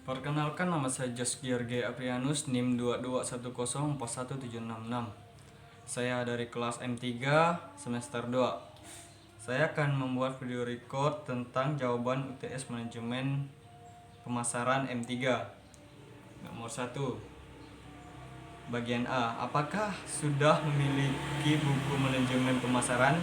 Perkenalkan, nama saya Jos George Aprianus, NIM 2210417666. Saya dari kelas M3 semester 2. Saya akan membuat video record tentang jawaban UTS Manajemen Pemasaran M3. Nomor 1. Bagian A. Apakah sudah memiliki buku manajemen pemasaran?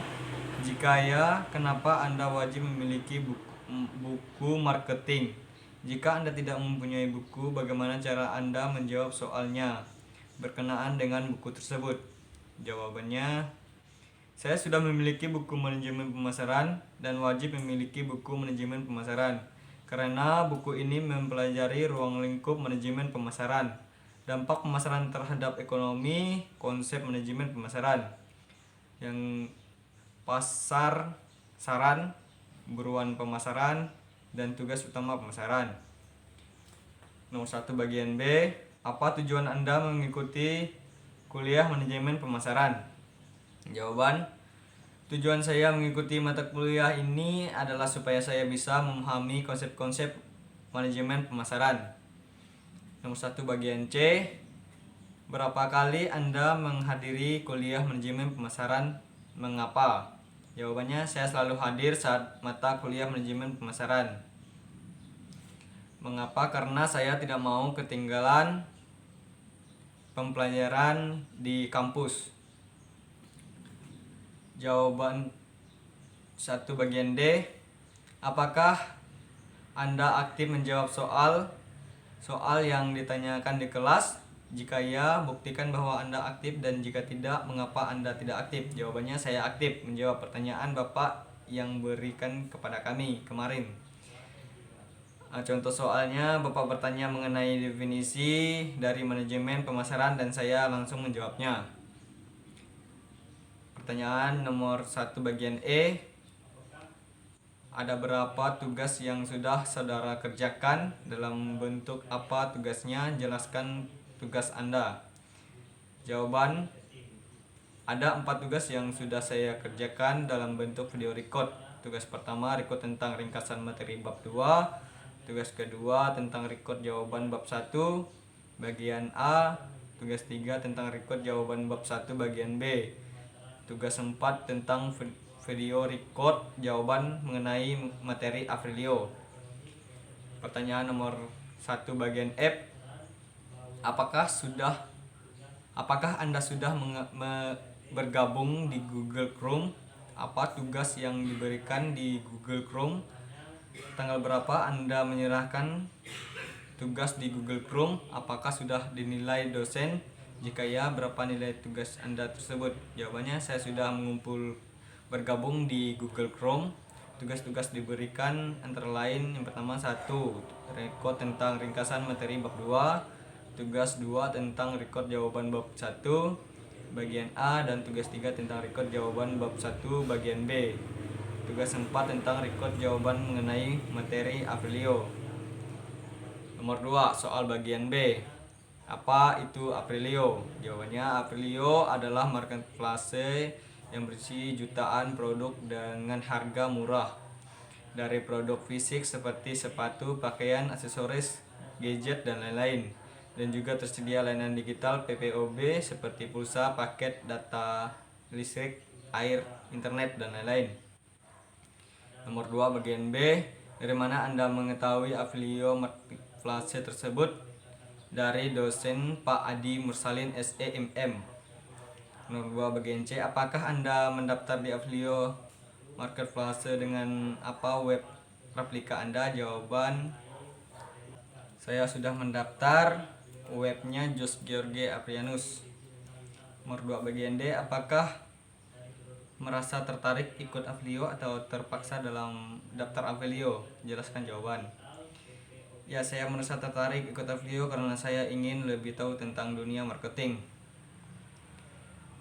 Jika ya, kenapa Anda wajib memiliki buku marketing? Jika Anda tidak mempunyai buku, bagaimana cara Anda menjawab soalnya berkenaan dengan buku tersebut? Jawabannya, saya sudah memiliki buku manajemen pemasaran dan wajib memiliki buku manajemen pemasaran karena buku ini mempelajari ruang lingkup manajemen pemasaran, dampak pemasaran terhadap ekonomi, konsep manajemen pemasaran, yang pasar, saran, buruan pemasaran, dan tugas utama pemasaran. Nomor 1 bagian B. Apa tujuan Anda mengikuti kuliah manajemen pemasaran? Jawaban, tujuan saya mengikuti mata kuliah ini adalah supaya saya bisa memahami konsep-konsep manajemen pemasaran. Nomor 1 bagian C. Berapa kali Anda menghadiri kuliah manajemen pemasaran? Mengapa? Jawabannya, saya selalu hadir saat mata kuliah manajemen pemasaran. Mengapa? Karena saya tidak mau ketinggalan pembelajaran di kampus. Jawaban 1 bagian D. Apakah Anda aktif menjawab soal yang ditanyakan di kelas? Jika ya, buktikan bahwa Anda aktif, dan jika tidak, mengapa Anda tidak aktif? Jawabannya, saya aktif menjawab pertanyaan Bapak yang berikan kepada kami kemarin. Contoh soalnya, Bapak bertanya mengenai definisi dari manajemen pemasaran dan saya langsung menjawabnya. Pertanyaan nomor 1 bagian E. Ada berapa tugas yang sudah saudara kerjakan? Dalam bentuk apa tugasnya? Jelaskan tugas Anda. Jawaban, ada 4 tugas yang sudah saya kerjakan dalam bentuk video record. Tugas pertama, record tentang ringkasan materi bab 2. Tugas kedua, tentang record jawaban bab 1 bagian A. Tugas 3, tentang record jawaban bab 1 bagian B. Tugas 4, tentang video record jawaban mengenai materi Aprilio. Pertanyaan nomor 1 bagian F. Apakah Anda sudah bergabung di Google Chrome? Apa tugas yang diberikan di Google Chrome? Tanggal berapa Anda menyerahkan tugas di Google Chrome? Apakah sudah dinilai dosen? Jika ya, berapa nilai tugas Anda tersebut? Jawabannya, saya sudah bergabung di Google Chrome. Tugas-tugas diberikan antara lain, yang pertama 1, record tentang ringkasan materi bab 2. Tugas 2, tentang record jawaban bab 1 bagian A, dan tugas 3, tentang record jawaban bab 1 bagian B. Tugas 4, tentang record jawaban mengenai materi Aprilio. Nomor 2, soal bagian B. Apa itu Aprilio? Jawabannya, Aprilio adalah marketplace yang berisi jutaan produk dengan harga murah. Dari produk fisik seperti sepatu, pakaian, aksesoris, gadget, dan lain-lain. Dan juga tersedia layanan digital PPOB seperti pulsa, paket, data listrik, air, internet, dan lain-lain. Nomor 2 bagian B. Dari mana Anda mengetahui Aprilio marketplace tersebut? Dari dosen Pak Adi Mursalin SEMM. Nomor 2 bagian C. Apakah Anda mendaftar di Aprilio marketplace dengan apa web replika Anda? Jawaban, saya sudah mendaftar, webnya Jos George Aprianus. Nomor 2 bagian D. Apakah merasa tertarik ikut Aprilio atau terpaksa dalam daftar Aprilio? Jelaskan jawaban. Ya, saya merasa tertarik ikut Aprilio karena saya ingin lebih tahu tentang dunia marketing.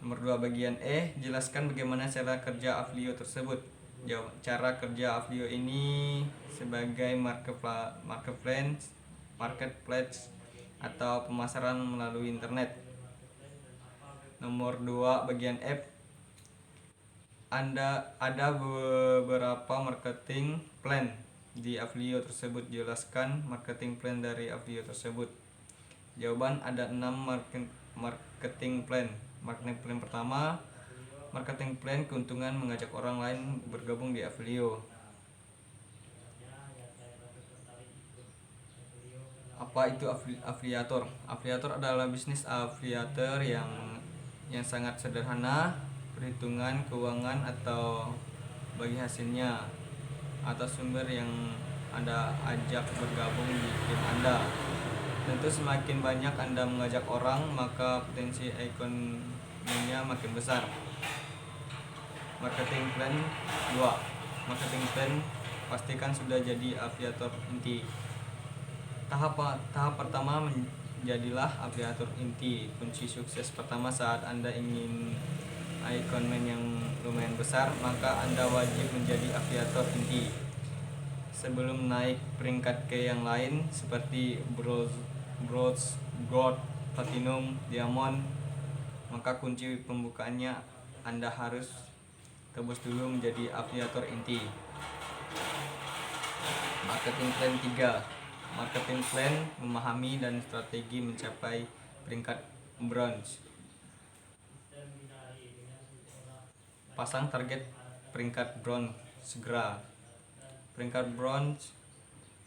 Nomor 2 bagian E. Jelaskan bagaimana cara kerja Aprilio tersebut. Cara kerja Aprilio ini sebagai marketplace atau pemasaran melalui internet. Nomor 2 bagian F. Ada beberapa marketing plan di Avlio tersebut? Jelaskan marketing plan dari Avlio tersebut. Jawaban, ada 6 marketing plan. Marketing plan pertama, marketing plan keuntungan mengajak orang lain bergabung di Avlio. Apa itu afiliator? Afiliator adalah bisnis afiliator yang sangat sederhana, perhitungan keuangan atau bagi hasilnya atau sumber yang Anda ajak bergabung di tim Anda. Tentu semakin banyak Anda mengajak orang, maka potensi ekonominya makin besar. Marketing plan 2. Marketing plan, pastikan sudah jadi afiliator inti. Tahap pertama, menjadilah afiliator inti. Kunci sukses pertama saat Anda ingin konsumen yang lumayan besar, maka Anda wajib menjadi afiliator inti. Sebelum naik peringkat ke yang lain seperti Bronze, Gold, Platinum, Diamond, maka kunci pembukaannya Anda harus tebus dulu menjadi afiliator inti. Marketing plan 3. Marketing plan, memahami dan strategi mencapai peringkat bronze. Pasang target peringkat bronze segera. Peringkat bronze,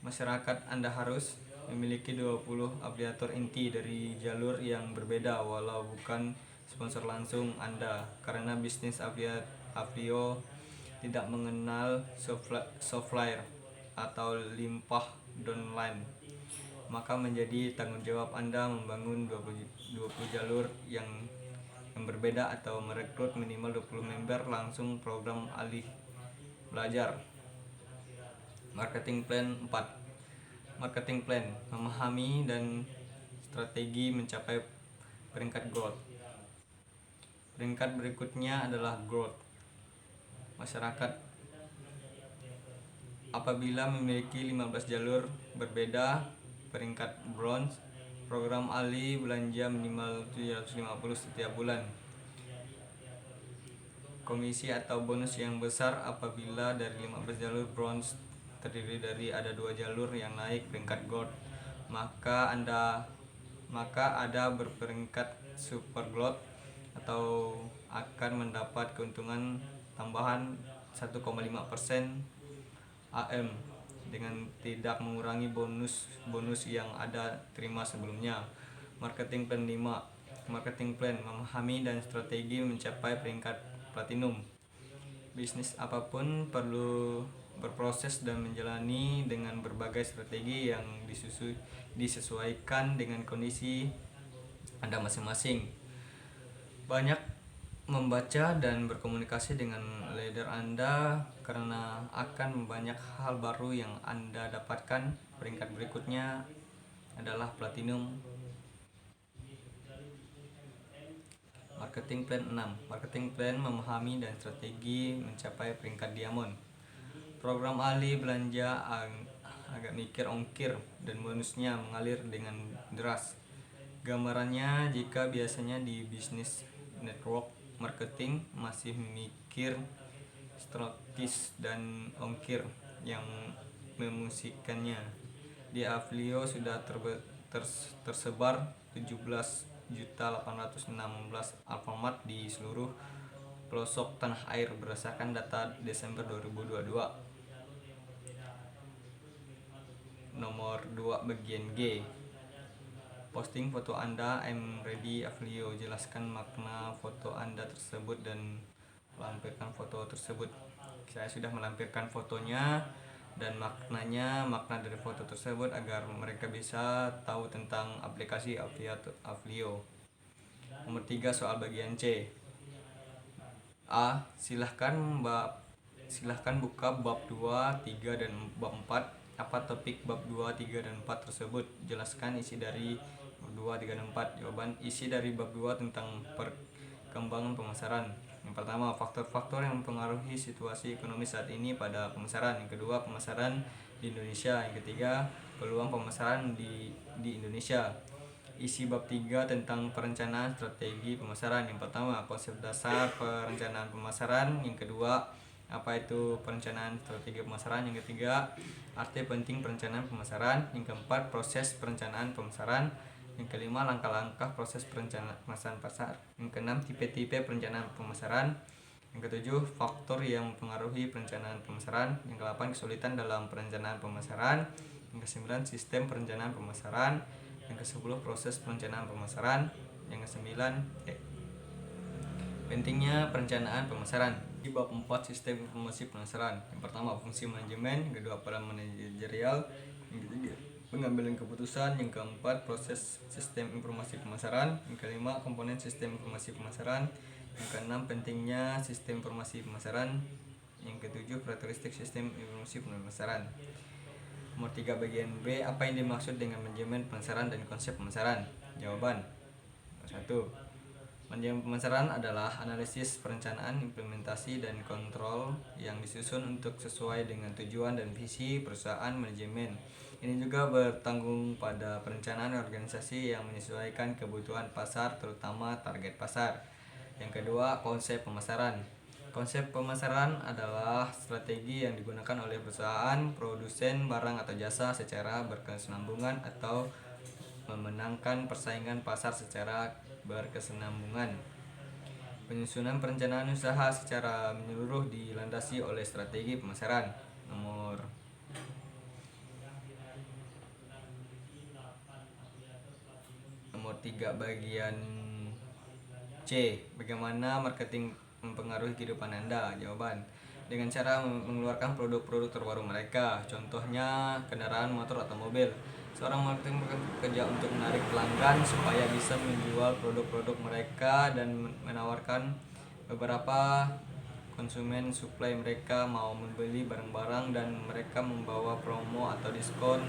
masyarakat Anda harus memiliki 20 afiliator inti dari jalur yang berbeda walau bukan sponsor langsung Anda, karena bisnis Avlio tidak mengenal supplier atau limpah downline. Maka menjadi tanggung jawab Anda membangun 20 jalur yang berbeda atau merekrut minimal 20 member langsung program alih belajar. Marketing plan 4. Marketing plan, memahami dan strategi mencapai peringkat gold. Peringkat berikutnya adalah growth. Masyarakat apabila memiliki 15 jalur berbeda. Peringkat bronze, program alih belanja minimal 750 setiap bulan. Komisi atau bonus yang besar apabila dari 15 jalur bronze terdiri dari ada 2 jalur yang naik peringkat gold, maka ada berperingkat super gold atau akan mendapat keuntungan tambahan 1,5% AM dengan tidak mengurangi bonus yang ada terima sebelumnya. Marketing plan 5. Marketing plan, memahami dan strategi mencapai peringkat platinum. Bisnis apapun perlu berproses dan menjalani dengan berbagai strategi yang disesuaikan dengan kondisi Anda masing-masing. Banyak membaca dan berkomunikasi dengan leader Anda karena akan banyak hal baru yang Anda dapatkan. Peringkat berikutnya adalah platinum. Marketing plan 6. Marketing plan, memahami dan strategi mencapai peringkat diamond. Program alih belanja agak mikir ongkir dan bonusnya mengalir dengan deras. Gambarannya, jika biasanya di bisnis network marketing masih memikir strategis dan ongkir yang memusikannya, di Avlio sudah tersebar 17.816 Alfamart di seluruh pelosok tanah air berdasarkan data Desember 2022. Nomor 2 bagian G. Posting foto Anda. I'm ready Avlio. Jelaskan makna foto Anda tersebut dan lampirkan foto tersebut. Saya sudah melampirkan fotonya dan makna dari foto tersebut agar mereka bisa tahu tentang aplikasi Avlio. Nomor 3 soal bagian C. A. Silahkan buka bab 2, 3, dan bab 4. Apa topik bab 2, 3, dan 4 tersebut? Jelaskan isi dari bab 2, 3, dan 4. Jawaban, isi dari bab 2 tentang perkembangan pemasaran. Yang pertama, faktor-faktor yang mempengaruhi situasi ekonomi saat ini pada pemasaran. Yang kedua, pemasaran di Indonesia. Yang ketiga, peluang pemasaran di Indonesia. Isi bab 3 tentang perencanaan strategi pemasaran. Yang pertama, konsep dasar perencanaan pemasaran. Yang kedua, apa itu perencanaan strategi pemasaran. Yang ketiga, arti penting perencanaan pemasaran. Yang keempat, proses perencanaan pemasaran. Yang kelima, langkah-langkah proses perencanaan pemasaran pasar. Yang keenam, tipe-tipe perencanaan pemasaran. Yang ketujuh, faktor yang mempengaruhi perencanaan pemasaran. Yang kedelapan, kesulitan dalam perencanaan pemasaran. Yang kesembilan, sistem perencanaan pemasaran. Yang kesepuluh, proses perencanaan pemasaran. Yang kesembilan, pentingnya perencanaan pemasaran. Di bab 4, sistem informasi pemasaran. Yang pertama, fungsi manajemen. Yang kedua, peran manajerial. Yang ketiga, pengambilan keputusan. Yang keempat, proses sistem informasi pemasaran. Yang kelima, komponen sistem informasi pemasaran. Yang keenam, pentingnya sistem informasi pemasaran. Yang ketujuh, karakteristik sistem informasi pemasaran. Nomor 3, bagian B, apa yang dimaksud dengan manajemen pemasaran dan konsep pemasaran? Jawaban. 1. Manajemen pemasaran adalah analisis, perencanaan, implementasi, dan kontrol yang disusun untuk sesuai dengan tujuan dan visi perusahaan. Manajemen ini juga bertanggung pada perencanaan organisasi yang menyesuaikan kebutuhan pasar, terutama target pasar. Yang kedua, konsep pemasaran. Konsep pemasaran adalah strategi yang digunakan oleh perusahaan, produsen barang atau jasa secara berkesinambungan atau memenangkan persaingan pasar secara berkesinambungan. Penyusunan perencanaan usaha secara menyeluruh dilandasi oleh strategi pemasaran. Nomor 3, bagian C, bagaimana marketing mempengaruhi kehidupan Anda? Jawaban. Dengan cara mengeluarkan produk-produk terbaru mereka, contohnya kendaraan, motor, atau mobil. Seorang marketing bekerja untuk menarik pelanggan supaya bisa menjual produk-produk mereka dan menawarkan beberapa konsumen supply mereka mau membeli barang-barang, dan mereka membawa promo atau diskon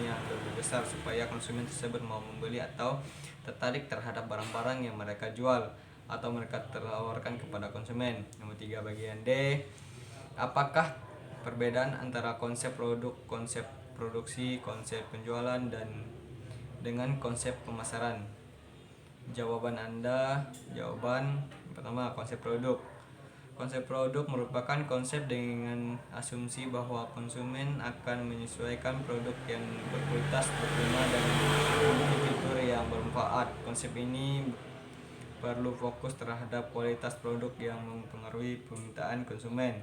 yang lebih besar supaya konsumen tersebut mau membeli atau tertarik terhadap barang-barang yang mereka jual atau mereka tawarkan kepada konsumen. Nomor 3, bagian D, apakah perbedaan antara konsep produk, konsep produksi, konsep penjualan, dan dengan konsep pemasaran? Jawaban Anda. Jawaban pertama, konsep produk. Konsep produk merupakan konsep dengan asumsi bahwa konsumen akan menyesuaikan produk yang berkualitas, berguna, dan memiliki fitur yang bermanfaat. Konsep ini perlu fokus terhadap kualitas produk yang mempengaruhi permintaan konsumen.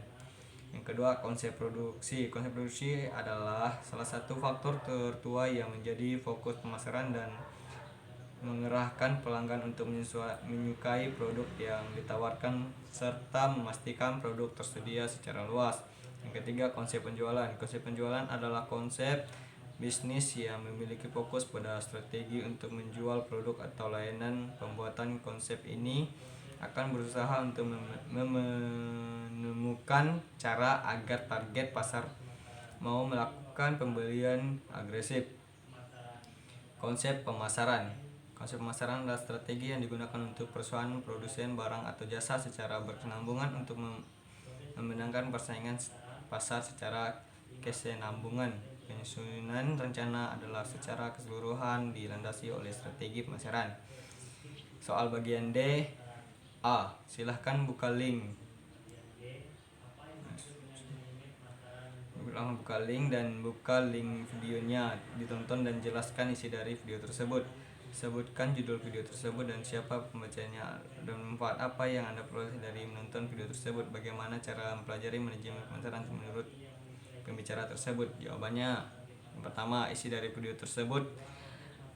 Yang kedua, konsep produksi. Konsep produksi adalah salah satu faktor tertua yang menjadi fokus pemasaran dan mengerahkan pelanggan untuk menyukai produk yang ditawarkan serta memastikan produk tersedia secara luas. Yang ketiga, konsep penjualan. Konsep penjualan adalah konsep bisnis yang memiliki fokus pada strategi untuk menjual produk atau layanan. Pembuatan konsep ini akan berusaha untuk menemukan cara agar target pasar mau melakukan pembelian agresif. Konsep pemasaran. Konsep pemasaran adalah strategi yang digunakan untuk perusahaan produsen barang atau jasa secara berkesinambungan untuk memenangkan persaingan pasar secara kesinambungan. Penyusunan rencana adalah secara keseluruhan dilandasi oleh strategi pemasaran. Soal bagian D. A. Silahkan buka link. Buka link dan buka link videonya, ditonton dan jelaskan isi dari video tersebut. Sebutkan judul video tersebut dan siapa pembacanya, dan manfaat apa yang Anda peroleh dari menonton video tersebut. Bagaimana cara mempelajari manajemen pemasaran menurut pembicara tersebut? Jawabannya. Yang pertama, isi dari video tersebut.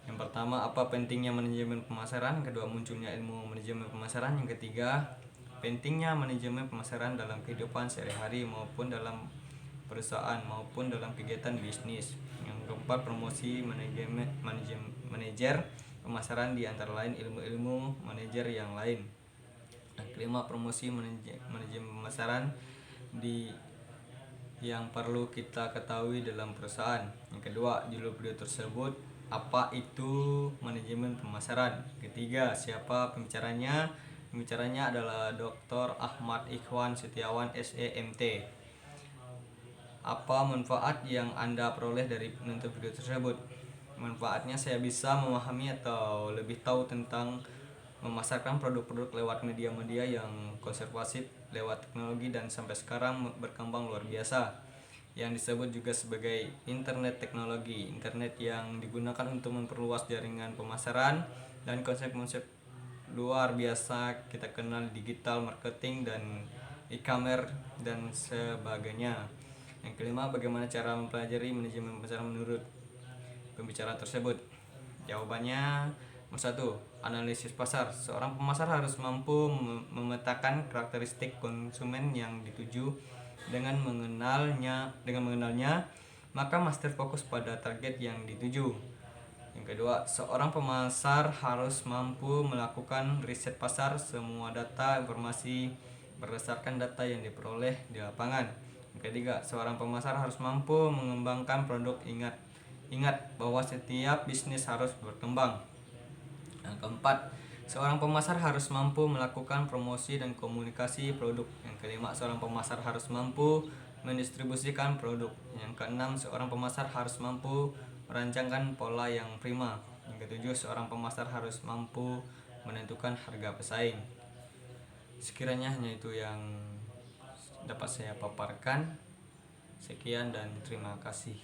Yang pertama, apa pentingnya manajemen pemasaran? Kedua, munculnya ilmu manajemen pemasaran. Yang ketiga, pentingnya manajemen pemasaran dalam kehidupan sehari-hari maupun dalam perusahaan maupun dalam kegiatan bisnis. Yang keempat, promosi manajer pemasaran di antara lain ilmu-ilmu manajer yang lain. Yang kelima, promosi manajemen pemasaran yang perlu kita ketahui dalam perusahaan. Yang kedua, judul video tersebut, apa itu manajemen pemasaran. Ketiga, siapa pembicaranya? Pembicaranya adalah Dr. Ahmad Ikhwan Setiawan SEMT. Apa manfaat yang Anda peroleh dari menonton video tersebut? Manfaatnya, saya bisa memahami atau lebih tahu tentang memasarkan produk-produk lewat media-media yang konservatif lewat teknologi dan sampai sekarang berkembang luar biasa, yang disebut juga sebagai internet teknologi. Internet yang digunakan untuk memperluas jaringan pemasaran dan konsep-konsep luar biasa kita kenal digital marketing dan e-commerce dan sebagainya. Yang kelima, bagaimana cara mempelajari manajemen pemasaran menurut pembicara tersebut? Jawabannya, nomor satu, analisis pasar. Seorang pemasar harus mampu memetakan karakteristik konsumen yang dituju. Dengan mengenalnya, maka master fokus pada target yang dituju. Yang kedua, seorang pemasar harus mampu melakukan riset pasar. Semua data informasi berdasarkan data yang diperoleh di lapangan. Yang ketiga, seorang pemasar harus mampu mengembangkan produk. Ingat bahwa setiap bisnis harus berkembang. Yang keempat, seorang pemasar harus mampu melakukan promosi dan komunikasi produk. Yang kelima, seorang pemasar harus mampu mendistribusikan produk. Yang keenam, seorang pemasar harus mampu merancangkan pola yang prima. Yang ketujuh, seorang pemasar harus mampu menentukan harga pesaing. Sekiranya hanya itu yang dapat saya paparkan. Sekian dan terima kasih.